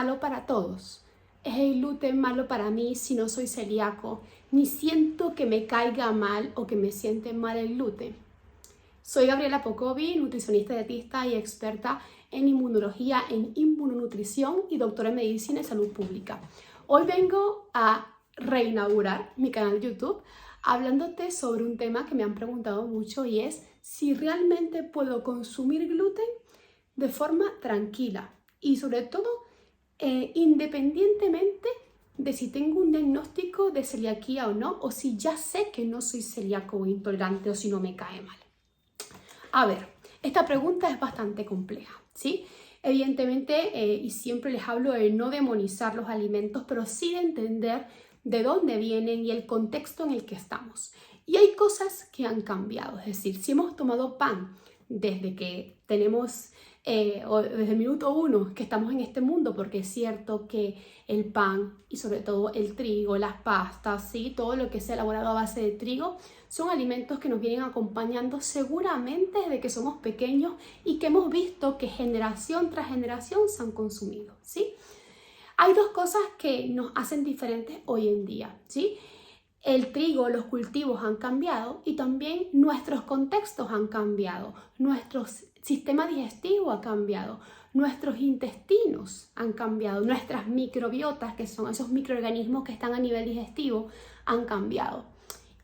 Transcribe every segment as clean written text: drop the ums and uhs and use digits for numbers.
malo para todos? ¿Es el gluten malo para mí si no soy celíaco? Ni siento que me caiga mal o que me siente mal el gluten. Soy Gabriela Pocovi, nutricionista dietista y experta en inmunología, en inmunonutrición y doctora en medicina y salud pública. Hoy vengo a reinaugurar mi canal de YouTube hablándote sobre un tema que me han preguntado mucho y es si realmente puedo consumir gluten de forma tranquila y sobre todo independientemente de si tengo un diagnóstico de celiaquía o no, o si ya sé que no soy celíaco o intolerante o si no me cae mal. A ver, esta pregunta es bastante compleja, ¿sí? Evidentemente, y siempre les hablo de no demonizar los alimentos, pero sí de entender de dónde vienen y el contexto en el que estamos. Y hay cosas que han cambiado, es decir, si hemos tomado pan desde que tenemos, o desde el minuto uno que estamos en este mundo, porque es cierto que el pan y sobre todo el trigo, las pastas, ¿sí? Todo lo que sea elaborado a base de trigo, son alimentos que nos vienen acompañando seguramente desde que somos pequeños y que hemos visto que generación tras generación se han consumido, ¿sí? Hay dos cosas que nos hacen diferentes hoy en día, ¿sí? El trigo, los cultivos han cambiado y también nuestros contextos han cambiado, nuestro sistema digestivo ha cambiado, nuestros intestinos han cambiado, nuestras microbiotas, que son esos microorganismos que están a nivel digestivo, han cambiado.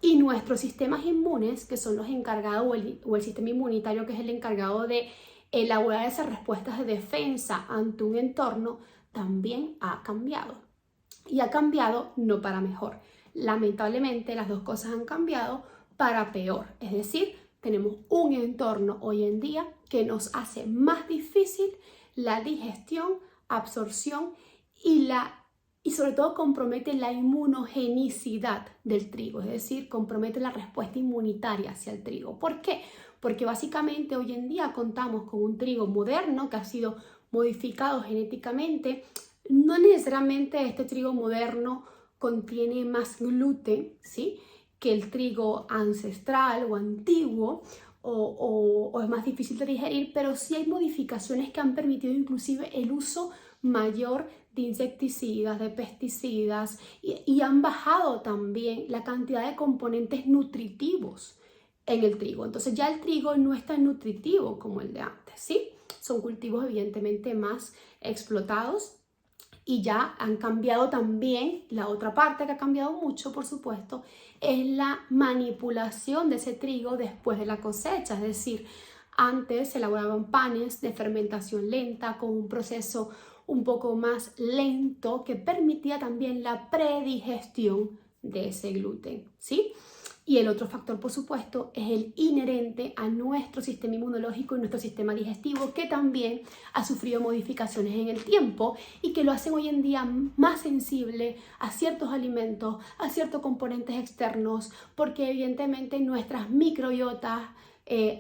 Y nuestros sistemas inmunes, que son los encargados, o el sistema inmunitario, que es el encargado de elaborar esas respuestas de defensa ante un entorno, también ha cambiado. Y ha cambiado no para mejor. Lamentablemente las dos cosas han cambiado para peor. Es decir, tenemos un entorno hoy en día que nos hace más difícil la digestión, absorción y sobre todo compromete la inmunogenicidad del trigo, es decir, compromete la respuesta inmunitaria hacia el trigo. ¿Por qué? Porque básicamente hoy en día contamos con un trigo moderno que ha sido modificado genéticamente. No necesariamente este trigo moderno contiene más gluten, ¿sí?, que el trigo ancestral o antiguo, o es más difícil de digerir, pero sí hay modificaciones que han permitido inclusive el uso mayor de insecticidas, de pesticidas y han bajado también la cantidad de componentes nutritivos en el trigo. Entonces ya el trigo no es tan nutritivo como el de antes, ¿sí? Son cultivos evidentemente más explotados y ya han cambiado también. La otra parte que ha cambiado mucho, por supuesto, es la manipulación de ese trigo después de la cosecha. Es decir, antes se elaboraban panes de fermentación lenta con un proceso un poco más lento que permitía también la predigestión de ese gluten, ¿sí? Y el otro factor, por supuesto, es el inherente a nuestro sistema inmunológico y nuestro sistema digestivo, que también ha sufrido modificaciones en el tiempo y que lo hacen hoy en día más sensible a ciertos alimentos, a ciertos componentes externos, porque evidentemente nuestras microbiotas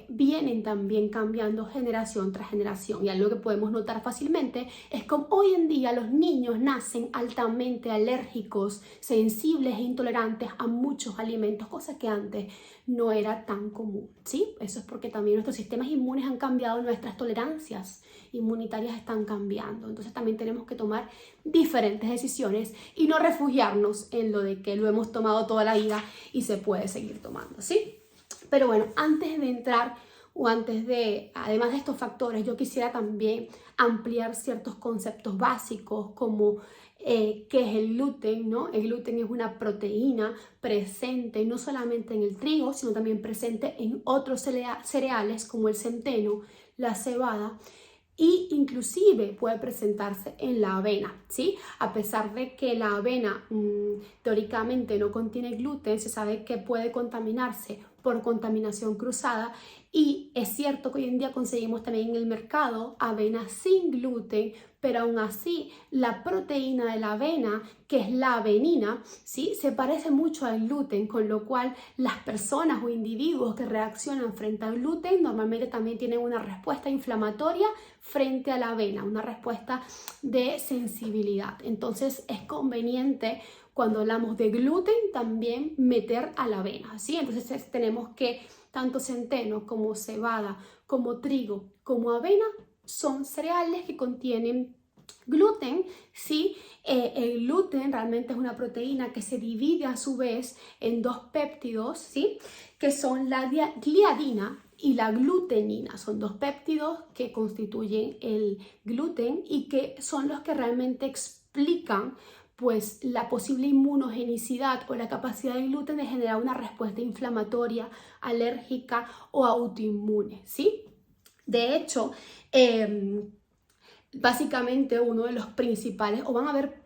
vienen también cambiando generación tras generación. Y algo que podemos notar fácilmente es como hoy en día los niños nacen altamente alérgicos, sensibles e intolerantes a muchos alimentos, cosa que antes no era tan común, ¿sí? Eso es porque también nuestros sistemas inmunes han cambiado, nuestras tolerancias inmunitarias están cambiando. Entonces también tenemos que tomar diferentes decisiones y no refugiarnos en lo de que lo hemos tomado toda la vida y se puede seguir tomando, ¿sí? Pero bueno, antes de entrar o además de estos factores, yo quisiera también ampliar ciertos conceptos básicos como qué es el gluten, ¿no? El gluten es una proteína presente no solamente en el trigo, sino también presente en otros cereales como el centeno, la cebada, y inclusive puede presentarse en la avena, ¿sí? A pesar de que la avena teóricamente no contiene gluten, se sabe que puede contaminarse por contaminación cruzada, y es cierto que hoy en día conseguimos también en el mercado avena sin gluten, pero aún así la proteína de la avena, que es la avenina, ¿sí?, se parece mucho al gluten, con lo cual las personas o individuos que reaccionan frente al gluten normalmente también tienen una respuesta inflamatoria frente a la avena, una respuesta de sensibilidad. Entonces es conveniente cuando hablamos de gluten también meter a la avena, ¿sí? Entonces tenemos que tanto centeno como cebada, como trigo, como avena son cereales que contienen Gluten, sí, el gluten realmente es una proteína que se divide a su vez en dos péptidos, ¿sí? Que son la gliadina y la glutenina. Son dos péptidos que constituyen el gluten y que son los que realmente explican pues la posible inmunogenicidad o la capacidad del gluten de generar una respuesta inflamatoria, alérgica o autoinmune, ¿sí? De hecho, básicamente uno de los principales, o van a haber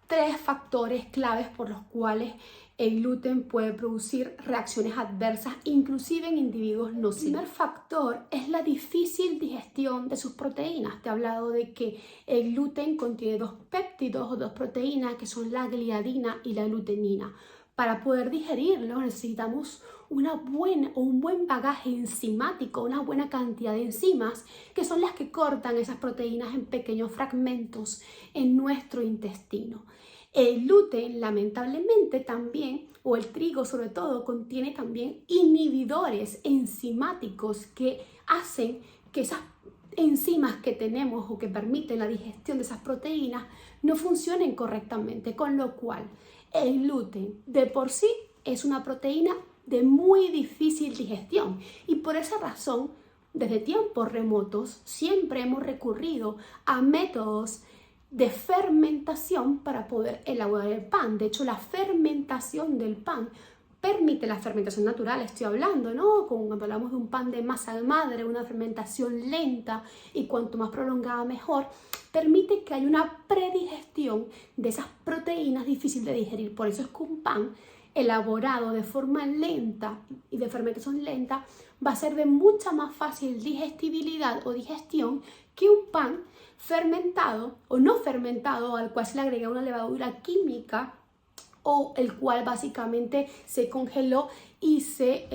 tres factores claves por los cuales el gluten puede producir reacciones adversas, inclusive en individuos nocivos. El primer factor es la difícil digestión de sus proteínas. Te he hablado de que el gluten contiene dos péptidos o dos proteínas que son la gliadina y la glutenina. Para poder digerirlo necesitamos un buen bagaje enzimático, una buena cantidad de enzimas que son las que cortan esas proteínas en pequeños fragmentos en nuestro intestino. El gluten, lamentablemente también, o el trigo sobre todo, contiene también inhibidores enzimáticos que hacen que esas enzimas que tenemos o que permiten la digestión de esas proteínas no funcionen correctamente, con lo cual el gluten de por sí es una proteína de muy difícil digestión y por esa razón desde tiempos remotos siempre hemos recurrido a métodos de fermentación para poder elaborar el pan. De hecho, la fermentación del pan permite la fermentación natural, estoy hablando, ¿no? Cuando hablamos de un pan de masa de madre, una fermentación lenta y cuanto más prolongada mejor, permite que haya una predigestión de esas proteínas difíciles de digerir. Por eso es que un pan elaborado de forma lenta y de fermentación lenta va a ser de mucha más fácil digestibilidad o digestión que un pan fermentado o no fermentado al cual se le agrega una levadura química o el cual básicamente se congeló y se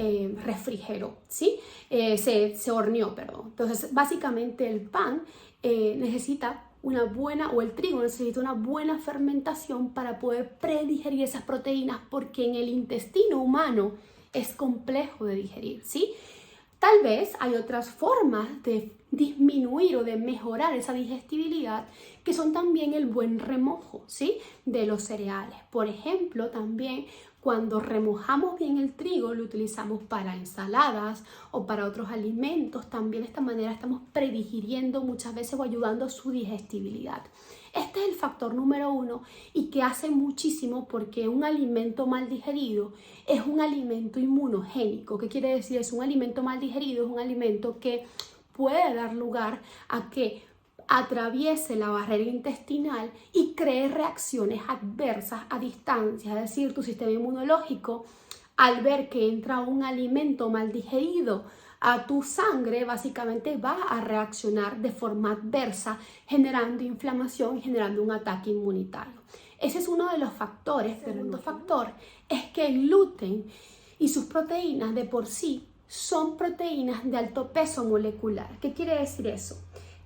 refrigeró, ¿sí? Se horneó, perdón. Entonces, básicamente el pan necesita una buena, o el trigo necesita una buena fermentación para poder predigerir esas proteínas, porque en el intestino humano es complejo de digerir, ¿sí? Tal vez hay otras formas de disminuir o de mejorar esa digestibilidad que son también el buen remojo, ¿sí? De los cereales. Por ejemplo, también cuando remojamos bien el trigo, lo utilizamos para ensaladas o para otros alimentos. También de esta manera estamos predigiriendo muchas veces o ayudando a su digestibilidad. Este es el factor número 1 y que hace muchísimo, porque un alimento mal digerido es un alimento inmunogénico. ¿Qué quiere decir? Es un alimento mal digerido, es un alimento que puede dar lugar a que atraviese la barrera intestinal y cree reacciones adversas a distancia. Es decir, tu sistema inmunológico, al ver que entra un alimento mal digerido a tu sangre, básicamente va a reaccionar de forma adversa, generando inflamación y generando un ataque inmunitario. Ese es uno de los factores. El segundo factor es que el gluten y sus proteínas de por sí son proteínas de alto peso molecular. ¿Qué quiere decir eso?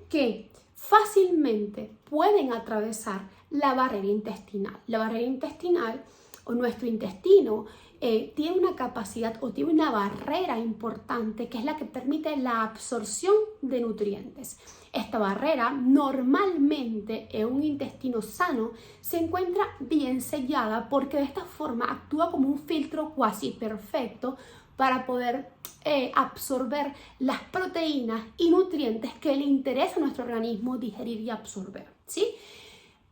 Que fácilmente pueden atravesar la barrera intestinal. La barrera intestinal o nuestro intestino tiene una capacidad o tiene una barrera importante que es la que permite la absorción de nutrientes. Esta barrera normalmente en un intestino sano se encuentra bien sellada, porque de esta forma actúa como un filtro cuasi perfecto para poder absorber las proteínas y nutrientes que le interesa a nuestro organismo digerir y absorber, ¿sí?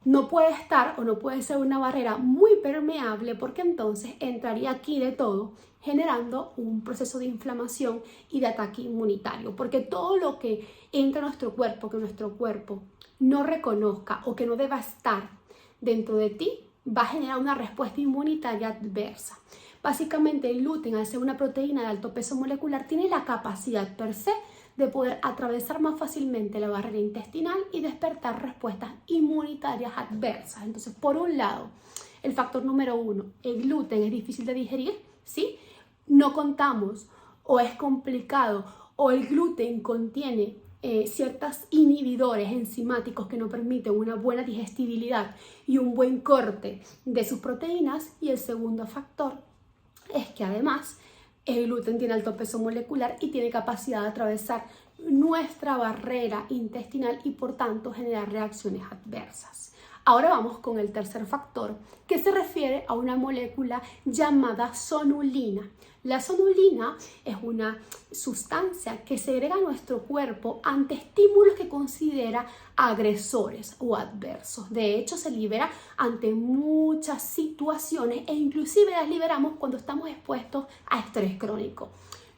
No puede estar o no puede ser una barrera muy permeable, porque entonces entraría aquí de todo, generando un proceso de inflamación y de ataque inmunitario, porque todo lo que entra a nuestro cuerpo, que nuestro cuerpo no reconozca o que no deba estar dentro de ti, va a generar una respuesta inmunitaria adversa. Básicamente el gluten, al ser una proteína de alto peso molecular, tiene la capacidad per se de poder atravesar más fácilmente la barrera intestinal y despertar respuestas inmunitarias adversas. Entonces, por un lado, el factor número 1, el gluten es difícil de digerir, ¿sí? No contamos o es complicado o el gluten contiene ciertos inhibidores enzimáticos que no permiten una buena digestibilidad y un buen corte de sus proteínas. Y el segundo factor es que además El gluten tiene alto peso molecular y tiene capacidad de atravesar nuestra barrera intestinal y por tanto generar reacciones adversas. Ahora vamos con el tercer factor, que se refiere a una molécula llamada sonulina. La sonulina es una sustancia que segrega a nuestro cuerpo ante estímulos que considera agresores o adversos. De hecho, se libera ante muchas situaciones e inclusive las liberamos cuando estamos expuestos a estrés crónico.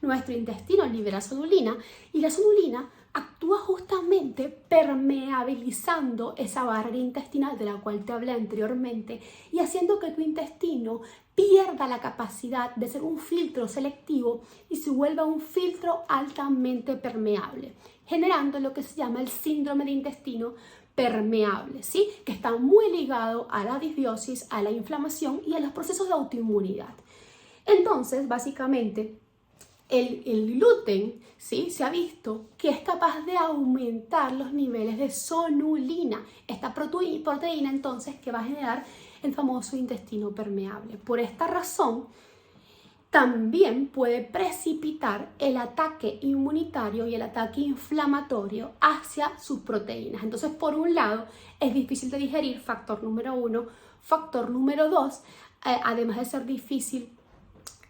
Nuestro intestino libera sonulina y la sonulina actúa justamente permeabilizando esa barrera intestinal de la cual te hablé anteriormente y haciendo que tu intestino pierda la capacidad de ser un filtro selectivo y se vuelva un filtro altamente permeable, generando lo que se llama el síndrome de intestino permeable, ¿sí? Que está muy ligado a la disbiosis, a la inflamación y a los procesos de autoinmunidad. Entonces, básicamente, el gluten, ¿sí? Se ha visto que es capaz de aumentar los niveles de sonulina, esta proteína entonces que va a generar el famoso intestino permeable. Por esta razón, también puede precipitar el ataque inmunitario y el ataque inflamatorio hacia sus proteínas. Entonces, por un lado, es difícil de digerir, factor número 1. Factor número 2, además de ser difícil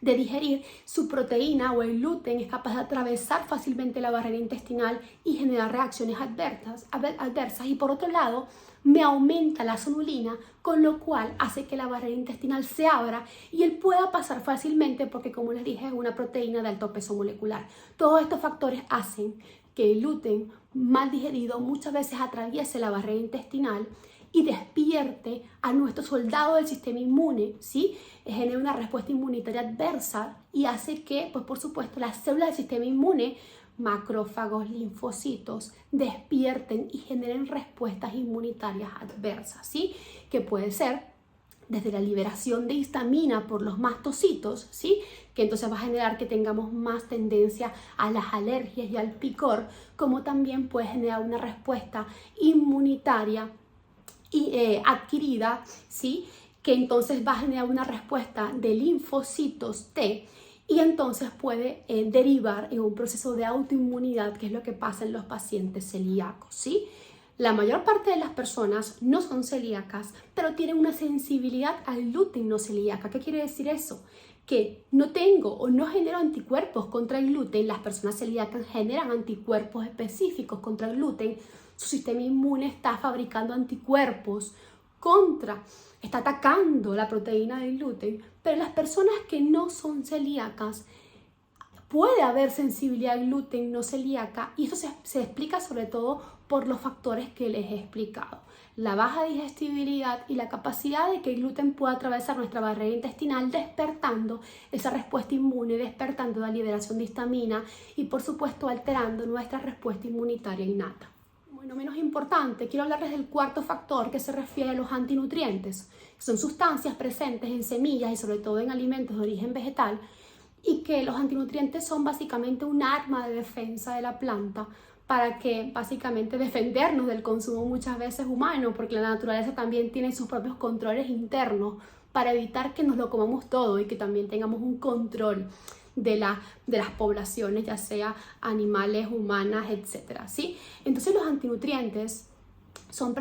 de digerir, su proteína o el gluten es capaz de atravesar fácilmente la barrera intestinal y generar reacciones adversas. Y por otro lado, me aumenta la sonulina, con lo cual hace que la barrera intestinal se abra y él pueda pasar fácilmente porque, como les dije, es una proteína de alto peso molecular. Todos estos factores hacen que el gluten mal digerido muchas veces atraviese la barrera intestinal y despierte a nuestro soldado del sistema inmune, ¿sí? Genera una respuesta inmunitaria adversa y hace que, pues por supuesto, las células del sistema inmune, macrófagos, linfocitos, despierten y generen respuestas inmunitarias adversas, ¿sí? Que puede ser desde la liberación de histamina por los mastocitos, ¿sí? Que entonces va a generar que tengamos más tendencia a las alergias y al picor, como también puede generar una respuesta inmunitaria adquirida, ¿sí? Que entonces va a generar una respuesta de linfocitos T y entonces puede derivar en un proceso de autoinmunidad, que es lo que pasa en los pacientes celíacos, ¿sí? La mayor parte de las personas no son celíacas, pero tienen una sensibilidad al gluten no celíaca. ¿Qué quiere decir eso? Que no tengo o no genero anticuerpos contra el gluten. Las personas celíacas generan anticuerpos específicos contra el gluten. Su sistema inmune está fabricando anticuerpos está atacando la proteína del gluten, pero las personas que no son celíacas puede haber sensibilidad al gluten no celíaca y eso se explica sobre todo por los factores que les he explicado. La baja digestibilidad y la capacidad de que el gluten pueda atravesar nuestra barrera intestinal despertando esa respuesta inmune, despertando la liberación de histamina y por supuesto alterando nuestra respuesta inmunitaria innata. Bueno, menos importante, quiero hablarles del cuarto factor que se refiere a los antinutrientes. Son sustancias presentes en semillas y sobre todo en alimentos de origen vegetal y que los antinutrientes son básicamente un arma de defensa de la planta para que básicamente defendernos del consumo muchas veces humano, porque la naturaleza también tiene sus propios controles internos para evitar que nos lo comamos todo y que también tengamos un control de las poblaciones, ya sea animales, humanas, etcétera, ¿sí? Entonces los antinutrientes son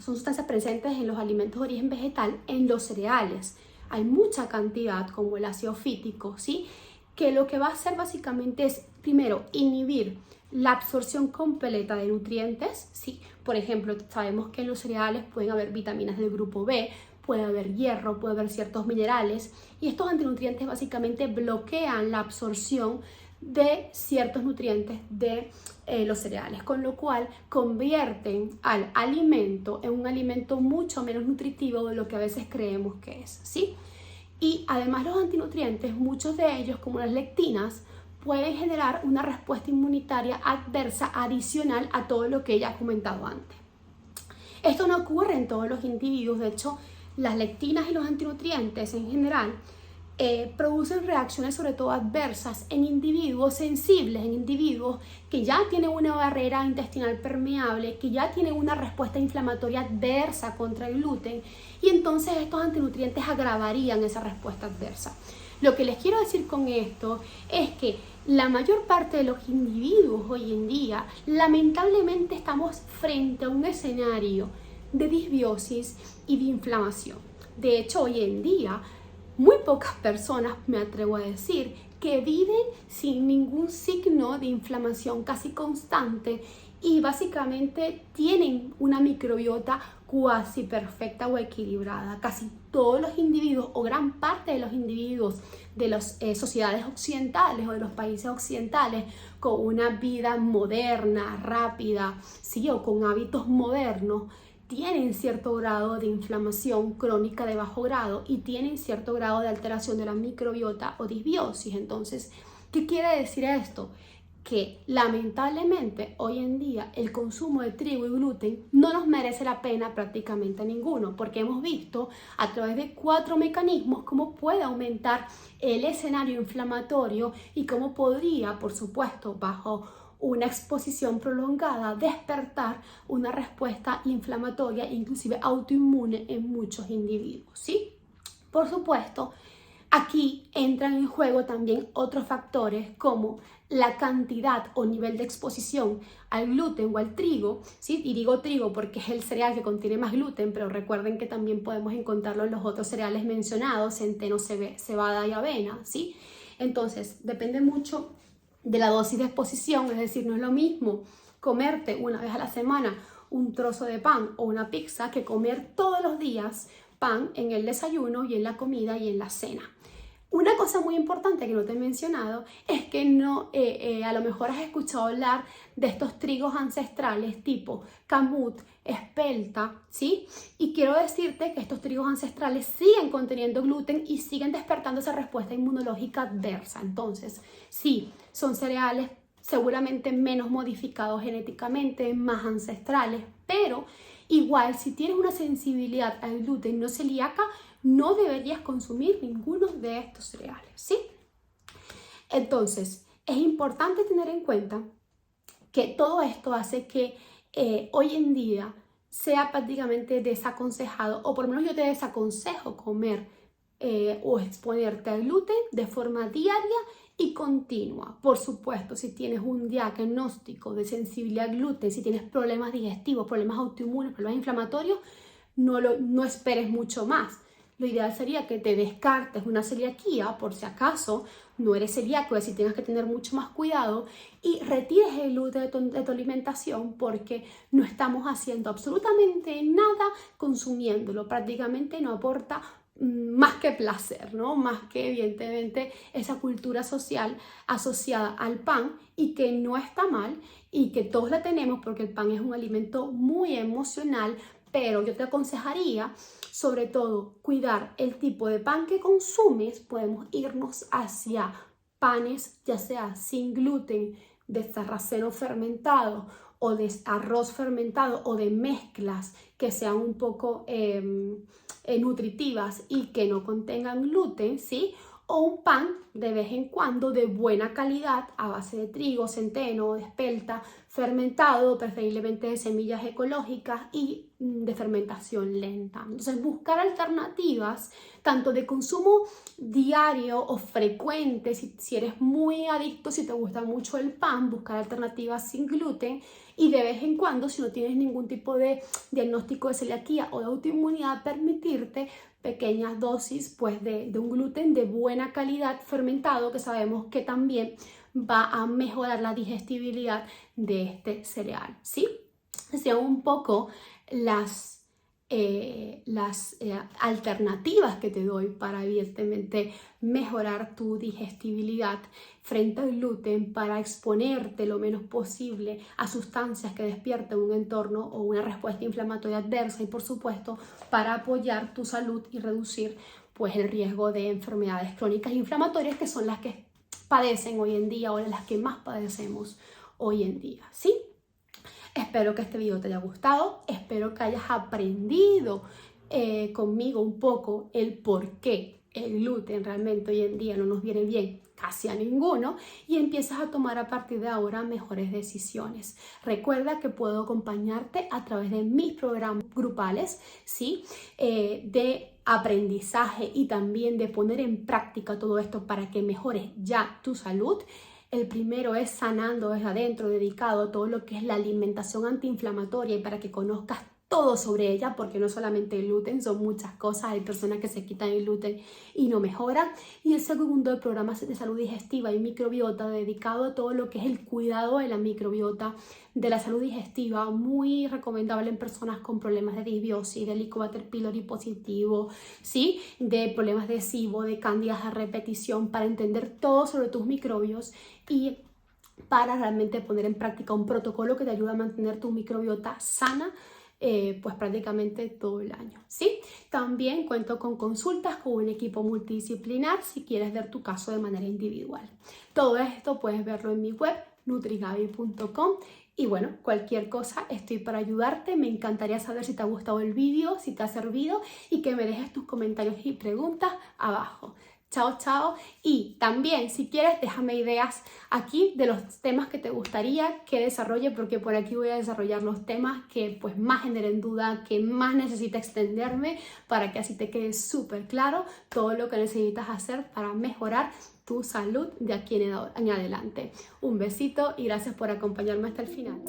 sustancias presentes en los alimentos de origen vegetal, en los cereales. Hay mucha cantidad, como el ácido fítico, ¿sí? Que lo que va a hacer básicamente es, primero, inhibir la absorción completa de nutrientes, ¿sí? Por ejemplo, sabemos que en los cereales pueden haber vitaminas del grupo B, puede haber hierro, puede haber ciertos minerales y estos antinutrientes básicamente bloquean la absorción de ciertos nutrientes de los cereales, con lo cual convierten al alimento en un alimento mucho menos nutritivo de lo que a veces creemos que es, ¿sí? Y además los antinutrientes, muchos de ellos como las lectinas, pueden generar una respuesta inmunitaria adversa adicional a todo lo que ya he comentado antes. Esto no ocurre en todos los individuos, de hecho, las lectinas y los antinutrientes en general producen reacciones sobre todo adversas en individuos sensibles, en individuos que ya tienen una barrera intestinal permeable, que ya tienen una respuesta inflamatoria adversa contra el gluten y entonces estos antinutrientes agravarían esa respuesta adversa. Lo que les quiero decir con esto es que la mayor parte de los individuos hoy en día, lamentablemente, estamos frente a un escenario de disbiosis y de inflamación. De hecho, hoy en día, muy pocas personas, me atrevo a decir, que viven sin ningún signo de inflamación casi constante y básicamente tienen una microbiota cuasi perfecta o equilibrada. Casi todos los individuos o gran parte de los individuos de las sociedades occidentales o de los países occidentales con una vida moderna, rápida, ¿sí? O con hábitos modernos, tienen cierto grado de inflamación crónica de bajo grado y tienen cierto grado de alteración de la microbiota o disbiosis. Entonces, ¿qué quiere decir esto? Que lamentablemente hoy en día el consumo de trigo y gluten no nos merece la pena prácticamente ninguno, porque hemos visto a través de 4 mecanismos cómo puede aumentar el escenario inflamatorio y cómo podría, por supuesto, bajo una exposición prolongada, despertar una respuesta inflamatoria, inclusive autoinmune en muchos individuos, ¿sí? Por supuesto, aquí entran en juego también otros factores como la cantidad o nivel de exposición al gluten o al trigo, ¿sí? Y digo trigo porque es el cereal que contiene más gluten, pero recuerden que también podemos encontrarlo en los otros cereales mencionados, centeno, cebada y avena, ¿sí? Entonces, depende mucho de la dosis de exposición, es decir, no es lo mismo comerte una vez a la semana un trozo de pan o una pizza que comer todos los días pan en el desayuno y en la comida y en la cena. Una cosa muy importante que no te he mencionado es que no, a lo mejor has escuchado hablar de estos trigos ancestrales tipo camut, espelta, ¿sí? Y quiero decirte que estos trigos ancestrales siguen conteniendo gluten y siguen despertando esa respuesta inmunológica adversa. Entonces, sí, son cereales seguramente menos modificados genéticamente, más ancestrales, pero igual si tienes una sensibilidad al gluten no celíaca, no deberías consumir ninguno de estos cereales, ¿sí? Entonces, es importante tener en cuenta que todo esto hace que hoy en día sea prácticamente desaconsejado, o por lo menos yo te desaconsejo comer o exponerte al gluten de forma diaria y continua. Por supuesto, si tienes un diagnóstico de sensibilidad al gluten, si tienes problemas digestivos, problemas autoinmunes, problemas inflamatorios, no esperes mucho más. Lo ideal sería que te descartes una celiaquía por si acaso no eres celíaco, es decir, tengas que tener mucho más cuidado y retires el gluten de tu alimentación porque no estamos haciendo absolutamente nada consumiéndolo, prácticamente no aporta más que placer, ¿no? Más que evidentemente esa cultura social asociada al pan y que no está mal y que todos la tenemos porque el pan es un alimento muy emocional, pero yo te aconsejaría sobre todo cuidar el tipo de pan que consumes. Podemos irnos hacia panes ya sea sin gluten, de sarraceno fermentado o de arroz fermentado o de mezclas que sean un poco nutritivas y que no contengan gluten, ¿sí? O un pan de vez en cuando de buena calidad a base de trigo, centeno, de espelta, fermentado, preferiblemente de semillas ecológicas y de fermentación lenta. Entonces, buscar alternativas tanto de consumo diario o frecuente, si eres muy adicto, si te gusta mucho el pan, buscar alternativas sin gluten y de vez en cuando, si no tienes ningún tipo de diagnóstico de celiaquía o de autoinmunidad, permitirte pequeñas dosis pues, de un gluten de buena calidad fermentado que sabemos que también va a mejorar la digestibilidad de este cereal, ¿sí? Sean un poco las alternativas que te doy para evidentemente mejorar tu digestibilidad frente al gluten, para exponerte lo menos posible a sustancias que despierten un entorno o una respuesta inflamatoria adversa y por supuesto para apoyar tu salud y reducir pues el riesgo de enfermedades crónicas inflamatorias que son las que padecen hoy en día o las que más padecemos hoy en día, ¿sí? Espero que este video te haya gustado, espero que hayas aprendido conmigo un poco el por qué el gluten realmente hoy en día no nos viene bien casi a ninguno y empiezas a tomar a partir de ahora mejores decisiones. Recuerda que puedo acompañarte a través de mis programas grupales, ¿sí? De aprendizaje y también de poner en práctica todo esto para que mejores ya tu salud. El primero es sanando desde adentro, dedicado a todo lo que es la alimentación antiinflamatoria y para que conozcas todo sobre ella, porque no solamente el gluten, son muchas cosas. Hay personas que se quitan el gluten y no mejoran. Y el segundo, el programa de salud digestiva y microbiota, dedicado a todo lo que es el cuidado de la microbiota, de la salud digestiva, muy recomendable en personas con problemas de disbiosis, de Helicobacter pylori positivo, ¿sí? De problemas de SIBO, de cándidas a repetición, para entender todo sobre tus microbios y para realmente poner en práctica un protocolo que te ayuda a mantener tu microbiota sana pues prácticamente todo el año, ¿sí? También cuento con consultas con un equipo multidisciplinar si quieres ver tu caso de manera individual. Todo esto puedes verlo en mi web nutrigaby.com y bueno, cualquier cosa estoy para ayudarte. Me encantaría saber si te ha gustado el vídeo, si te ha servido y que me dejes tus comentarios y preguntas abajo. Chao, chao. Y también, si quieres, déjame ideas aquí de los temas que te gustaría que desarrolle, porque por aquí voy a desarrollar los temas que pues más generen duda, que más necesita extenderme, para que así te quede súper claro todo lo que necesitas hacer para mejorar tu salud de aquí en adelante. Un besito y gracias por acompañarme hasta el final.